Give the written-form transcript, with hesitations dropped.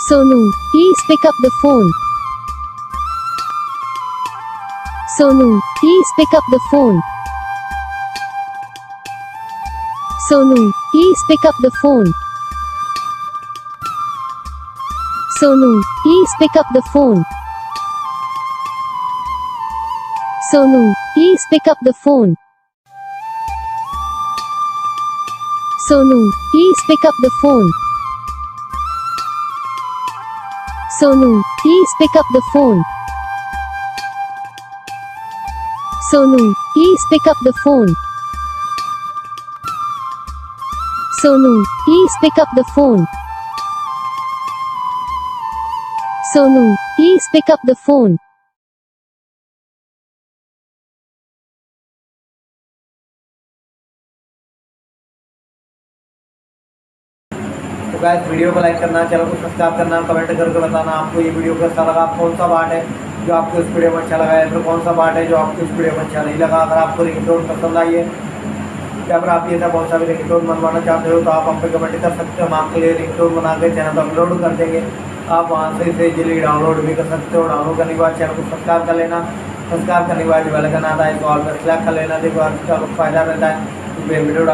Sonu, please pick up the phone. Sonu, please pick up the phone. Sonu, please pick up the phone. Sonu, please pick up the phone. Sonu, please pick up the phone. Sonu, please pick up the phone. Sonu, please pick up the phone. Sonu, please pick up the phone. Sonu, please pick up the phone. Sonu, please pick up the phone. तो guys video को like करना, channel को subscribe करना, comment करके बताना आपको ये video कैसा लगा, कौन सा पार्ट है जो आपको इस वीडियो में अच्छा लगा है, फिर कौन सा पार्ट है जो आपको इस वीडियो में अच्छा नहीं लगा। अगर आपको रिंगटोन पसंद आई है या फिर आप ये था कौन सा भी रिंगटोन बनवाना चाहते हो तो आप हम पे कमेंट कर सकते हो। हम आपके लिए रिंगटोन बना के चैनल पर अपलोड कर देंगे। आप वहाँ से इसे इजीली डाउनलोड भी कर सकते हो। डाउनलोड करने के बाद चैनल को सब्सक्राइब कर लेना। सब्सक्राइब करने के बाद बेल आइकन आता है तो ऑल पर क्लिक कर लेना। देखो आपका फ़ायदा रहता है। वीडियो